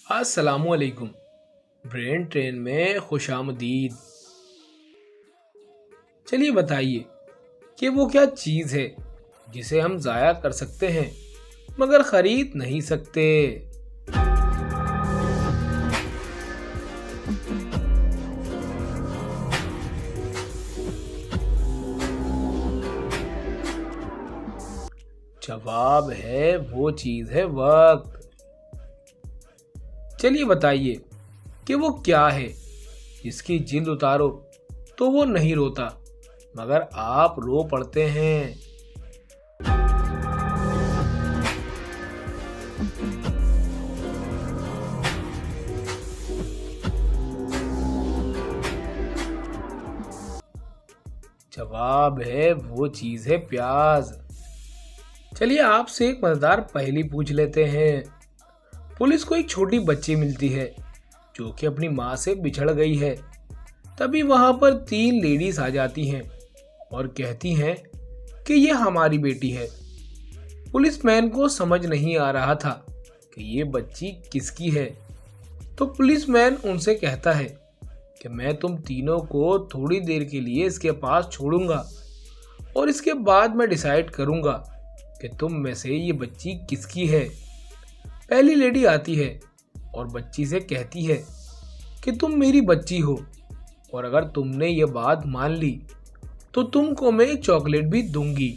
अस्सलामुअलैकुम। Brain train में खुशामदीद। चलिए बताइए कि वो क्या चीज़ है जिसे हम ज़ाया कर सकते हैं मगर ख़रीद नहीं सकते। जवाब है वो चीज़ है वक्त। चलिए बताइए कि वो क्या है जिसकी जिल्द उतारो तो वो नहीं रोता मगर आप रो पड़ते हैं। जवाब है वो चीज़ है प्याज। चलिए आपसे एक मजेदार पहेली पूछ लेते हैं। पुलिस को एक छोटी बच्ची मिलती है जो कि अपनी माँ से बिछड़ गई है। तभी वहां पर तीन लेडीज आ जाती हैं और कहती हैं कि ये हमारी बेटी है। पुलिसमैन को समझ नहीं आ रहा था कि ये बच्ची किसकी है। तो पुलिसमैन उनसे कहता है कि मैं तुम तीनों को थोड़ी देर के लिए इसके पास छोड़ूंगा और इसके बाद मैं डिसाइड करूंगा कि तुम में से ये बच्ची किसकी है। पहली लेडी आती है और बच्ची से कहती है कि तुम मेरी बच्ची हो और अगर तुमने ये बात मान ली तो तुमको मैं एक चॉकलेट भी दूंगी।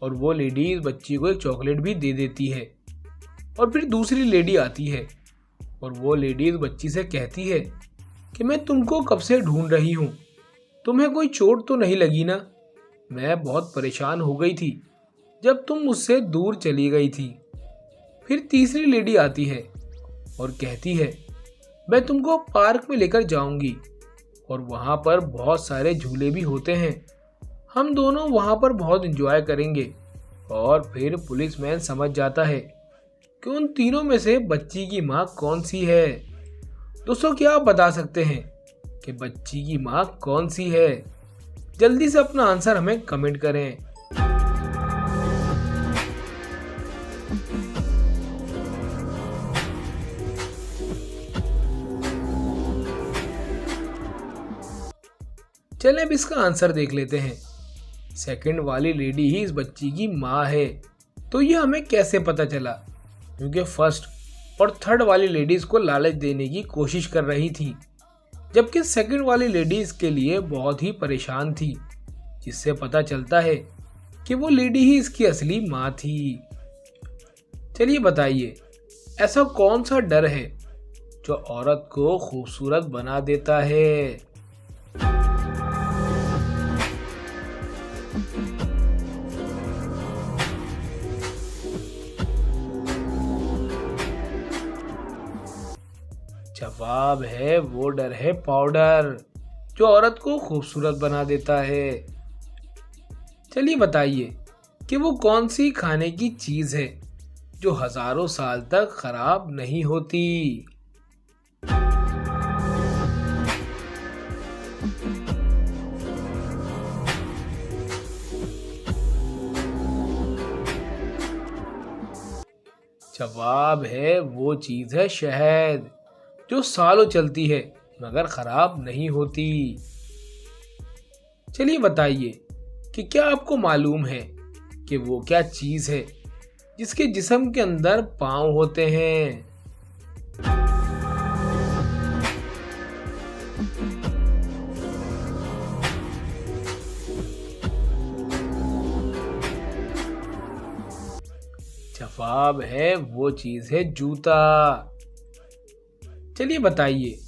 और वो लेडी इस बच्ची को एक चॉकलेट भी दे देती है। और फिर दूसरी लेडी आती है और वो लेडी इस बच्ची से कहती है कि मैं तुमको कब से ढूंढ रही हूँ, तुम्हें कोई चोट तो नहीं लगी ना? मैं बहुत परेशान हो गई थी जब तुम मुझसे दूर चली गई थी। फिर तीसरी लेडी आती है और कहती है मैं तुमको पार्क में लेकर जाऊंगी और वहाँ पर बहुत सारे झूले भी होते हैं, हम दोनों वहाँ पर बहुत एंजॉय करेंगे। और फिर पुलिसमैन समझ जाता है कि उन तीनों में से बच्ची की माँ कौन सी है। दोस्तों क्या आप बता सकते हैं कि बच्ची की माँ कौन सी है? जल्दी से अपना आंसर हमें कमेंट करें। चलें अब इसका आंसर देख लेते हैं। सेकंड वाली लेडी ही इस बच्ची की माँ है। तो ये हमें कैसे पता चला? क्योंकि फर्स्ट और थर्ड वाली लेडीज को लालच देने की कोशिश कर रही थी जबकि सेकंड वाली लेडीज के लिए बहुत ही परेशान थी, जिससे पता चलता है कि वो लेडी ही इसकी असली माँ थी। चलिए बताइए ऐसा कौन सा डर है जो औरत को खूबसूरत बना देता है? जवाब है वो डर है पाउडर, जो औरत को खूबसूरत बना देता है। चलिए बताइए कि वो कौन सी खाने की चीज है जो हजारों साल तक खराब नहीं होती। जवाब है वो चीज है शहद, जो सालों चलती है मगर खराब नहीं होती। चलिए बताइए कि क्या आपको मालूम है कि वो क्या चीज है जिसके जिस्म के अंदर पाँव होते हैं? जवाब है वो चीज है जूता। चलिए बताइए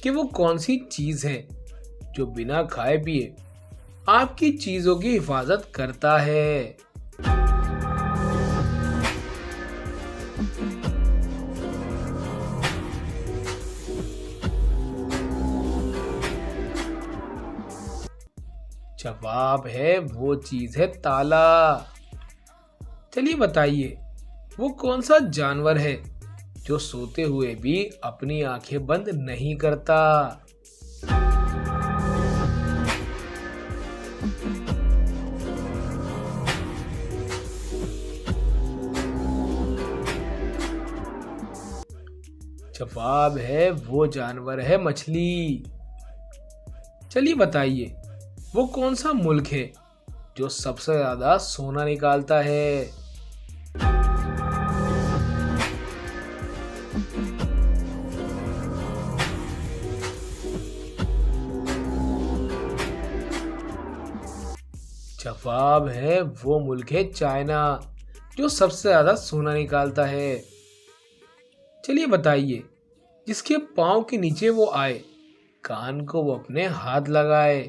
कि वो कौन सी चीज है जो बिना खाए पिए आपकी चीजों की हिफाजत करता है। जवाब है वो चीज है ताला। चलिए बताइए वो कौन सा जानवर है जो सोते हुए भी अपनी आंखें बंद नहीं करता। जवाब है वो जानवर है मछली। चलिए बताइए वो कौन सा मुल्क है जो सबसे ज्यादा सोना निकालता है। जवाब है वो मुल्क है चाइना, जो सबसे ज्यादा सोना निकालता है। चलिए बताइए जिसके पाँव के नीचे वो आए, कान को वो अपने हाथ लगाए।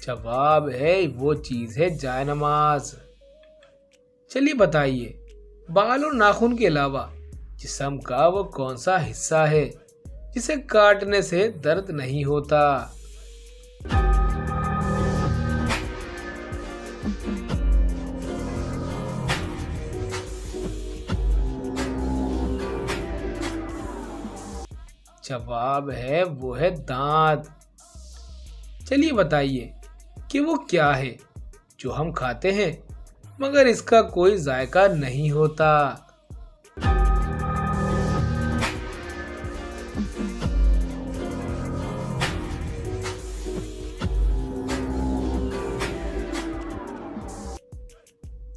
जवाब है वो चीज है जायनमाज। चलिए बताइए बाल और नाखून के अलावा जिस्म का वो कौन सा हिस्सा है जिसे काटने से दर्द नहीं होता। जवाब है वो है दांत। चलिए बताइए कि वो क्या है जो हम खाते हैं मगर इसका कोई जायका नहीं होता।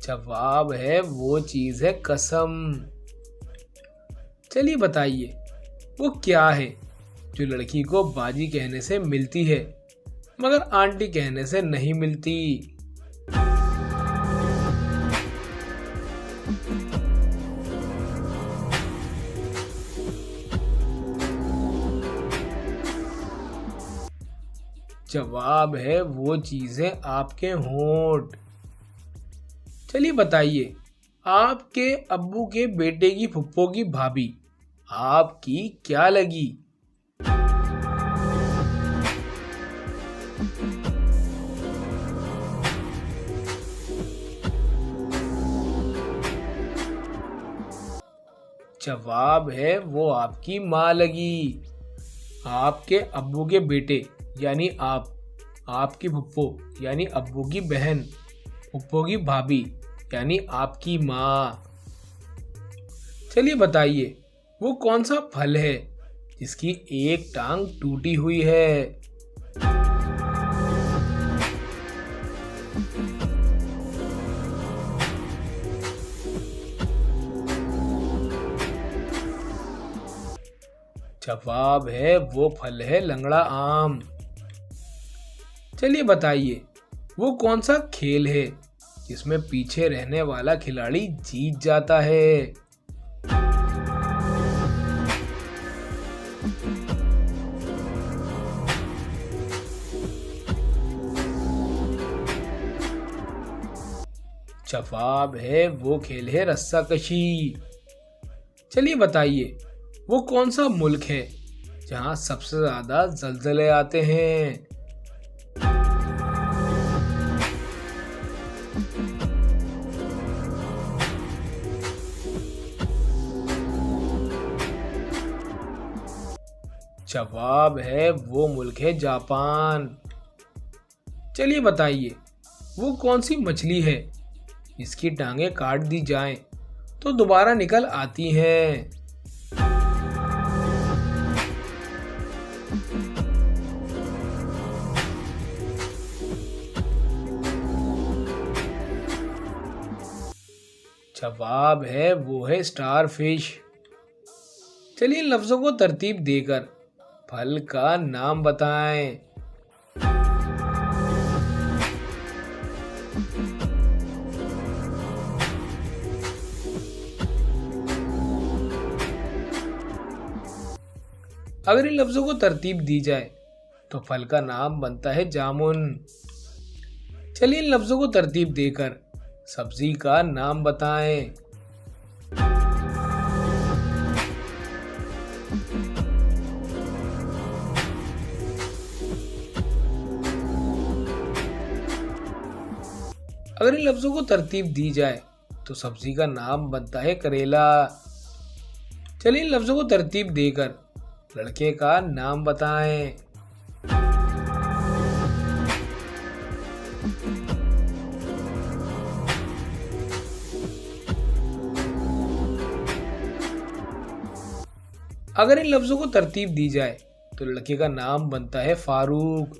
जवाब है वो चीज है कसम। चलिए बताइए वो क्या है जो लड़की को बाजी कहने से मिलती है मगर आंटी कहने से नहीं मिलती। जवाब है वो चीज है आपके होंठ। चलिए बताइए आपके अब्बू के बेटे की फुप्पो की भाभी आपकी क्या लगी। जवाब है वो आपकी माँ लगी। आपके अब्बू के बेटे यानी आपकी फुप्पो यानी अब्बू की बहन, फुप्पो की भाभी यानी आपकी माँ। चलिए बताइए वो कौन सा फल है जिसकी एक टांग टूटी हुई है। जवाब है वो फल है लंगड़ा आम। चलिए बताइए वो कौन सा खेल है जिसमें पीछे रहने वाला खिलाड़ी जीत जाता है। जवाब है वो खेल है रस्साकशी। चलिए बताइए वो कौन सा मुल्क है जहां सबसे ज्यादा जलजले आते हैं। जवाब है वो मुल्क है जापान। चलिए बताइए वो कौन सी मछली है जिसकी टांगें काट दी जाएं तो दोबारा निकल आती हैं। जवाब है वो है स्टार फिश। चलिए इन लफ्जों को तरतीब देकर फल का नाम बताएं। अगर इन लफ्जों को तरतीब दी जाए तो फल का नाम बनता है जामुन। चलिए इन लफ्जों को तरतीब देकर सब्जी का नाम बताएं। अगर इन लफ्जों को तरतीब दी जाए तो सब्जी का नाम बनता है करेला। चलिए इन लफ्जों को तरतीब देकर लड़के का नाम बताएं। अगर इन लफ्जों को तरतीब दी जाए तो लड़के का नाम बनता है फारूक।